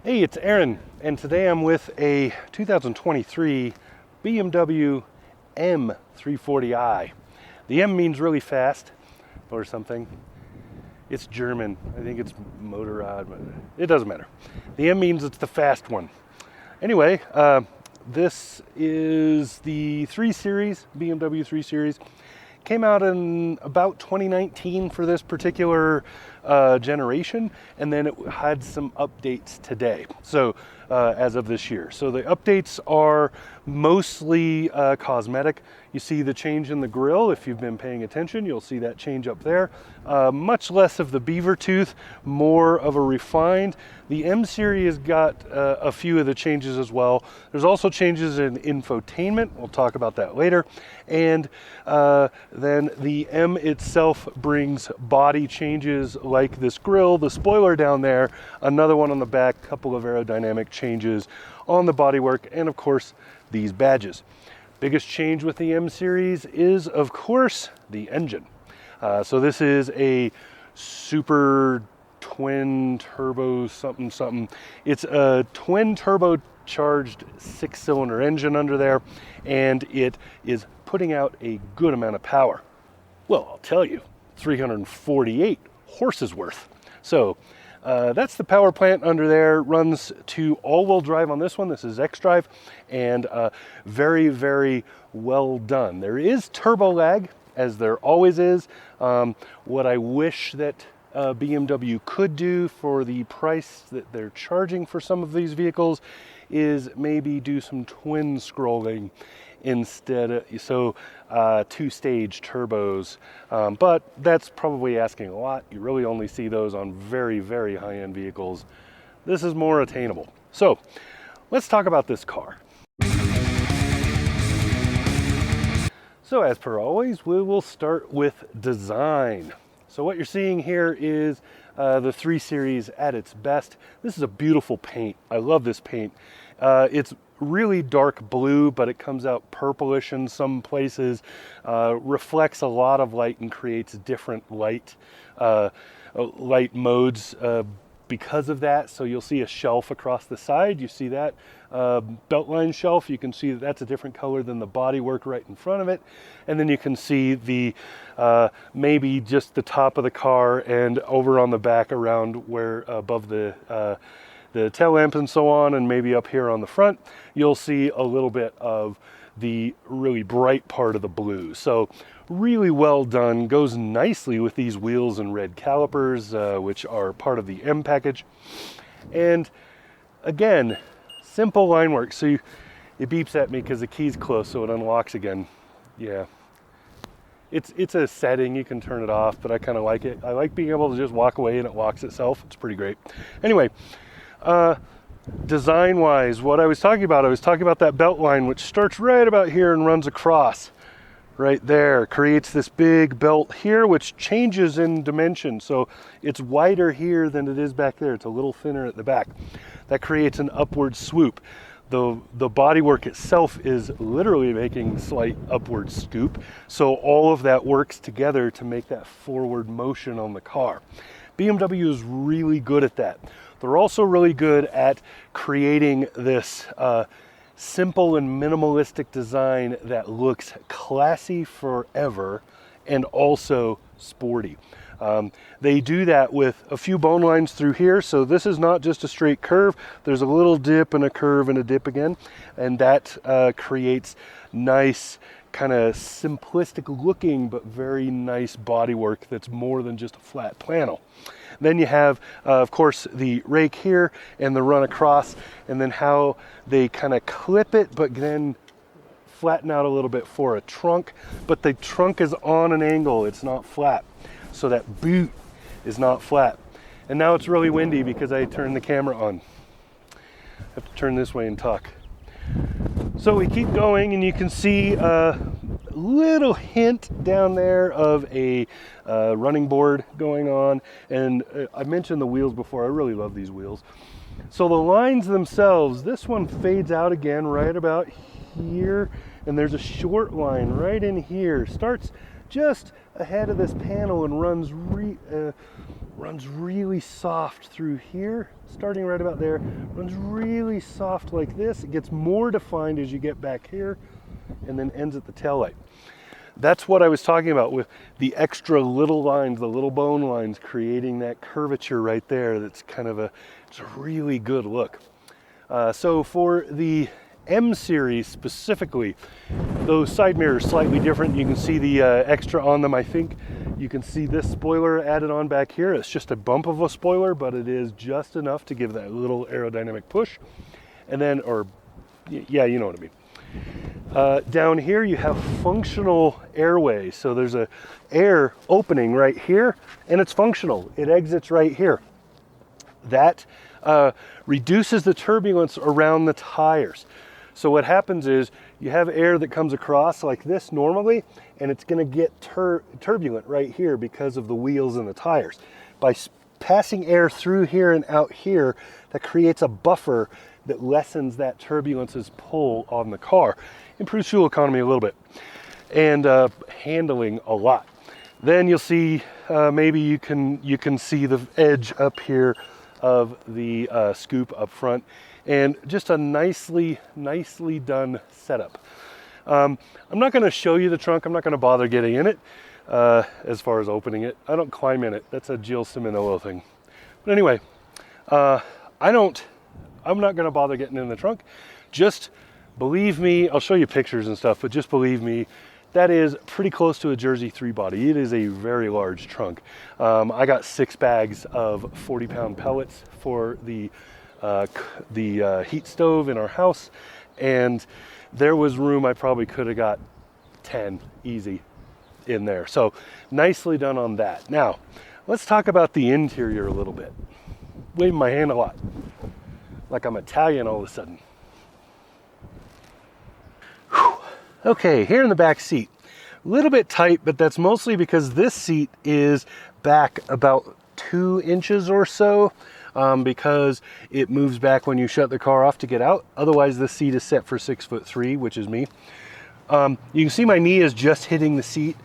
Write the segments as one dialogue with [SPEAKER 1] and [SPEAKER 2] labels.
[SPEAKER 1] Hey, it's Aaron, and today I'm with a 2023 BMW M340i. The M means really fast or something. It's German. I think it's Motorrad, but it doesn't matter. The M means it's the fast one. Anyway, this is the 3 Series, BMW 3 Series. Came out in about 2019 for this particular generation, and then it had some updates today, so as of this year. So the updates are mostly cosmetic. You see the change in the grille. If you've been paying attention, you'll see that change up there. Much less of the beaver tooth, more of a refined. The M series got a few of the changes as well. There's also changes in infotainment. We'll talk about that later. And then the M itself brings body changes like this grille, the spoiler down there, another one on the back, couple of aerodynamic changes on the bodywork, and of course these badges. Biggest change with the M series is, of course, the engine. So this is a super twin turbo something. It's a twin turbocharged 6-cylinder engine under there, and it is putting out a good amount of power. Well, I'll tell you, 348 horses worth. So that's the power plant under there. Runs to all-wheel drive on this one. This is X-Drive, and very, very well done. There is turbo lag, as there always is. What I wish that BMW could do for the price that they're charging for some of these vehicles is maybe do some twin scrolling instead of, so 2-stage turbos, but that's probably asking a lot. You really only see those on very, very high-end vehicles. This is more attainable. So let's talk about this car. So as per always, we will start with design. So what you're seeing here is the 3 Series at its best. This is a beautiful paint. I love this paint. It's really dark blue, but it comes out purplish in some places, reflects a lot of light and creates different light modes because of that. So you'll see a shelf across the side. You see that beltline shelf. You can see that that's a different color than the bodywork right in front of it. And then you can see the maybe just the top of the car and over on the back around where above the tail lamp and so on, and maybe up here on the front, you'll see a little bit of the really bright part of the blue. So really well done, goes nicely with these wheels and red calipers, which are part of the M package. And again, simple line work. So it beeps at me because the key's close, so it unlocks again. Yeah. It's a setting, you can turn it off, but I kind of like it. I like being able to just walk away and it locks itself. It's pretty great. Anyway, design wise, what I was talking about that belt line, which starts right about here and runs across right there, creates this big belt here, which changes in dimension. So it's wider here than it is back there. It's a little thinner at the back. That creates an upward swoop. The bodywork itself is literally making slight upward scoop. So all of that works together to make that forward motion on the car. BMW is really good at that. They're also really good at creating this simple and minimalistic design that looks classy forever and also sporty. They do that with a few bone lines through here. So this is not just a straight curve. There's a little dip and a curve and a dip again. And that creates nice, kind of simplistic looking, but very nice bodywork that's more than just a flat panel. Then you have, of course, the rake here and the run across, and then how they kind of clip it, but then flatten out a little bit for a trunk. But the trunk is on an angle, it's not flat. So that boot is not flat. And now it's really windy because I turned the camera on. I have to turn this way and talk. So we keep going, and you can see a little hint down there of a running board going on. And I mentioned the wheels before. I really love these wheels. So the lines themselves, this one fades out again right about here, and there's a short line right in here. Starts just ahead of this panel and runs runs really soft through here, starting right about there, runs really soft like this. It gets more defined as you get back here, and then ends at the taillight. That's what I was talking about with the extra little lines, the little bone lines, creating that curvature right there. That's kind of it's a really good look. So for the M series specifically, those side mirrors slightly different. You can see the extra on them. I think you can see this spoiler added on back here. It's just a bump of a spoiler, but it is just enough to give that little aerodynamic push. And then, or yeah, you know what I mean. Down here you have functional airway. So there's a air opening right here, and it's functional. It exits right here. That reduces the turbulence around the tires. So what happens is you have air that comes across like this normally, and it's going to get turbulent right here because of the wheels and the tires. By passing air through here and out here, that creates a buffer that lessens that turbulence's pull on the car. Improves fuel economy a little bit, and handling a lot. Then you'll see maybe you can see the edge up here of the scoop up front, and just a nicely done setup. I'm not going to show you the trunk. I'm not going to bother getting in it as far as opening it. I don't climb in it. That's a Jill Simonello thing. But anyway, I'm not going to bother getting in the trunk. Just believe me, I'll show you pictures and stuff, but just believe me, that is pretty close to a Jersey 3 body. It is a very large trunk. I got 6 bags of 40-pound pellets for the heat stove in our house, and there was room. I probably could have got 10 easy in there. So nicely done on that. Now, let's talk about the interior a little bit. Waving my hand a lot, like I'm Italian all of a sudden. Whew. Okay, here in the back seat, a little bit tight, but that's mostly because this seat is back about 2 inches or so, because it moves back when you shut the car off to get out. Otherwise, this seat is set for 6'3", which is me. You can see my knee is just hitting the seat.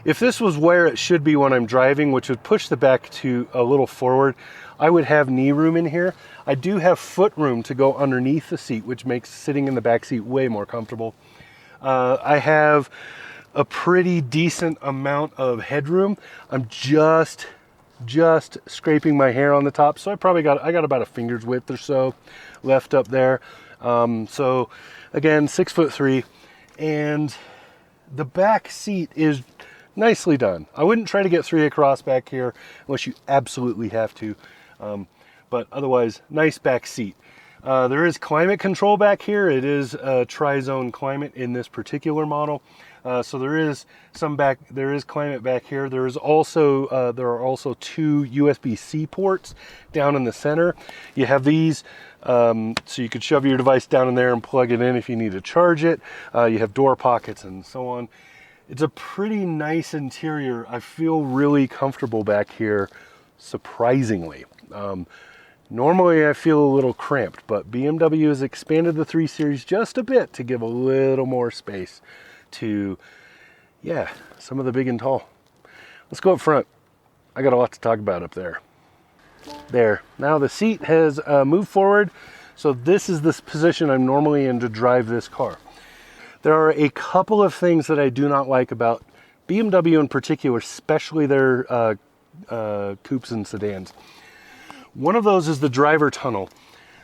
[SPEAKER 1] If this was where it should be when I'm driving, which would push the back to a little forward, I would have knee room in here. I do have foot room to go underneath the seat, which makes sitting in the back seat way more comfortable. I have a pretty decent amount of headroom. I'm just scraping my hair on the top, so I got about a finger's width or so left up there. So again, 6'3", and the back seat is nicely done. I wouldn't try to get 3 across back here unless you absolutely have to, but otherwise, nice back seat. There is climate control back here. It is a tri-zone climate in this particular model. So there is climate back here. There are also 2 USB-C ports down in the center. You have these, so you could shove your device down in there and plug it in if you need to charge it. You have door pockets and so on. It's a pretty nice interior. I feel really comfortable back here, surprisingly. Normally I feel a little cramped, but BMW has expanded the 3 Series just a bit to give a little more space to, yeah, some of the big and tall. Let's go up front. I got a lot to talk about up there. There. Now the seat has moved forward, so this is the position I'm normally in to drive this car. There are a couple of things that I do not like about BMW in particular, especially their coupes and sedans. One of those is the driver tunnel.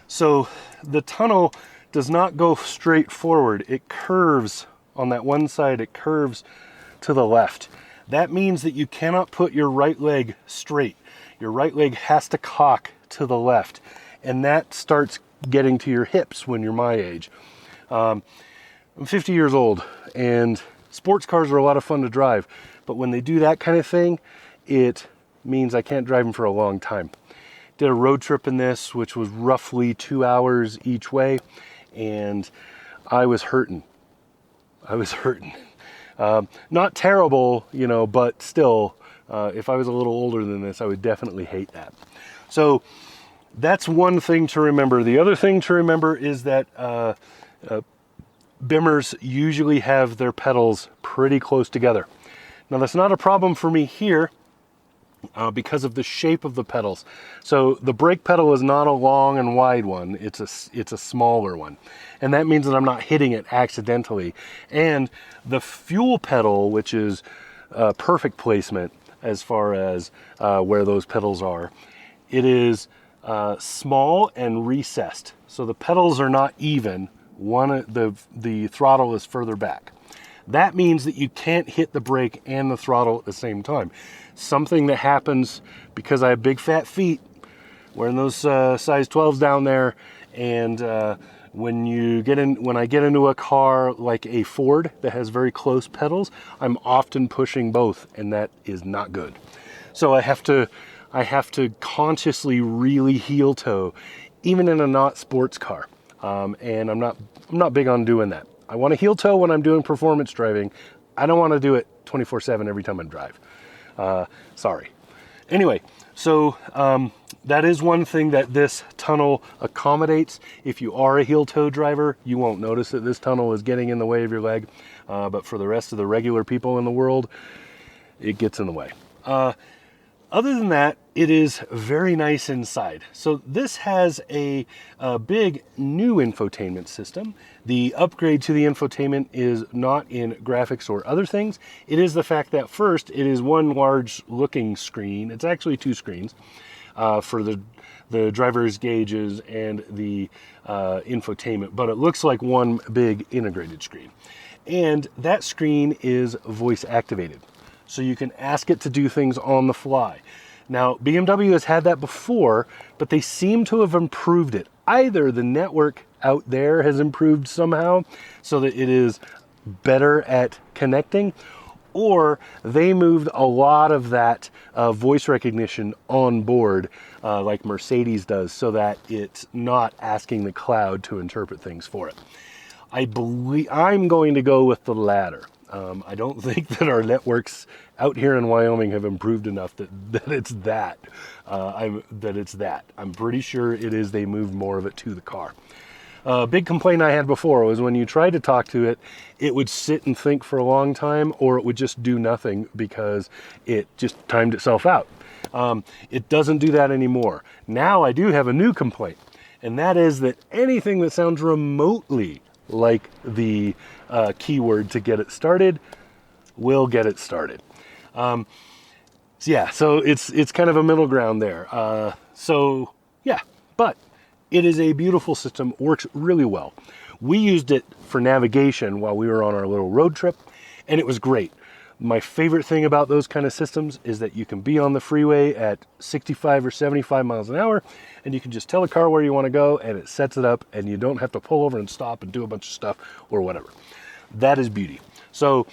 [SPEAKER 1] So the tunnel does not go straight forward. It curves on that one side. It curves to the left. That means that you cannot put your right leg straight. Your right leg has to cock to the left. And that starts getting to your hips when you're my age. I'm 50 years old, and sports cars are a lot of fun to drive. But when they do that kind of thing, it means I can't drive them for a long time. Did a road trip in this, which was roughly 2 hours each way, and I was hurting. Not terrible, you know, but still, if I was a little older than this, I would definitely hate that. So that's one thing to remember. The other thing to remember is that Bimmers usually have their pedals pretty close together. Now that's not a problem for me here, because of the shape of the pedals. So the brake pedal is not a long and wide one, it's a smaller one. And that means that I'm not hitting it accidentally. And the fuel pedal, which is perfect placement as far as where those pedals are, it is small and recessed. So the pedals are not even. The throttle is further back. That means that you can't hit the brake and the throttle at the same time. Something that happens because I have big fat feet, wearing those size 12s down there, and when I get into a car like a Ford that has very close pedals, I'm often pushing both, and that is not good. So I have to consciously really heel toe, even in a not sports car, and I'm not big on doing that. I want to heel toe when I'm doing performance driving. I don't want to do it 24/7 every time I drive. Sorry. Anyway, so that is one thing that this tunnel accommodates. If you are a heel toe driver, you won't notice that this tunnel is getting in the way of your leg. But for the rest of the regular people in the world, it gets in the way. Other than that, it is very nice inside. So this has a big new infotainment system. The upgrade to the infotainment is not in graphics or other things. It is the fact that first, it is one large looking screen. It's actually two screens for the driver's gauges and the infotainment, but it looks like one big integrated screen. And that screen is voice activated. So you can ask it to do things on the fly. Now, BMW has had that before, but they seem to have improved it. Either the network out there has improved somehow so that it is better at connecting, or they moved a lot of that voice recognition on board like Mercedes does, so that it's not asking the cloud to interpret things for it. I believe I'm going to go with the latter. I don't think that our networks out here in Wyoming have improved enough that it's that. I'm pretty sure it is they moved more of it to the car. A big complaint I had before was when you tried to talk to it, it would sit and think for a long time, or it would just do nothing because it just timed itself out. It doesn't do that anymore. Now I do have a new complaint, and that is that anything that sounds remotely like the keyword to get it started will get it started. So it's kind of a middle ground there. But it is a beautiful system, works really well. We used it for navigation while we were on our little road trip, and it was great. My favorite thing about those kind of systems is that you can be on the freeway at 65 or 75 miles an hour, and you can just tell the car where you want to go, and it sets it up, and you don't have to pull over and stop and do a bunch of stuff or whatever. That is beauty. So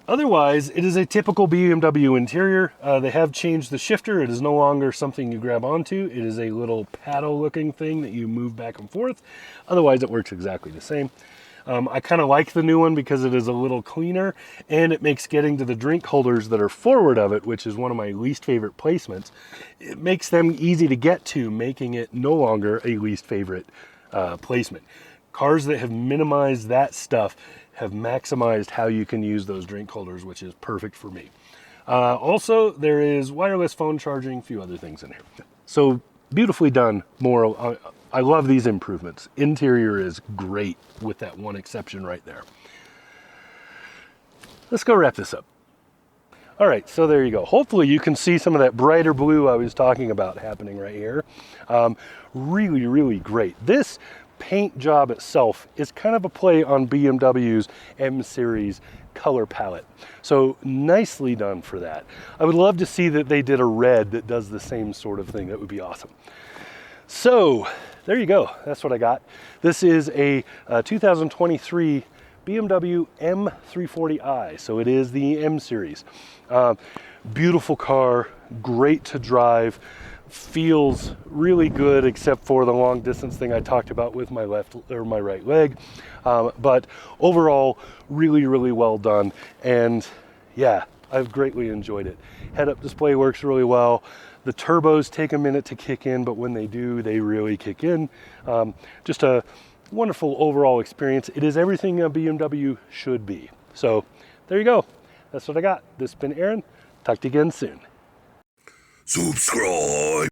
[SPEAKER 1] otherwise, it is a typical BMW interior. They have changed the shifter. It is no longer something you grab onto. It is a little paddle-looking thing that you move back and forth. Otherwise, it works exactly the same. I kind of like the new one because it is a little cleaner, and it makes getting to the drink holders that are forward of it, which is one of my least favorite placements, it makes them easy to get to, making it no longer a least favorite placement. Cars that have minimized that stuff have maximized how you can use those drink holders, which is perfect for me. Also, there is wireless phone charging, a few other things in here. So beautifully done. I love these improvements. Interior is great with that one exception right there. Let's go wrap this up. All right, so there you go. Hopefully you can see some of that brighter blue I was talking about happening right here. Really, really great. This paint job itself is kind of a play on BMW's M series color palette. So nicely done for that. I would love to see that they did a red that does the same sort of thing. That would be awesome. So there you go. That's what I got. This is a 2023 BMW M340i. So it is the M series. Beautiful car, great to drive, feels really good except for the long distance thing I talked about with my right leg. But overall, really, really well done. And yeah, I've greatly enjoyed it. Head-up display works really well. The turbos take a minute to kick in, but when they do, they really kick in. Just a wonderful overall experience. It is everything a BMW should be. So there you go. That's what I got. This has been Aaron. Talk to you again soon.
[SPEAKER 2] Subscribe.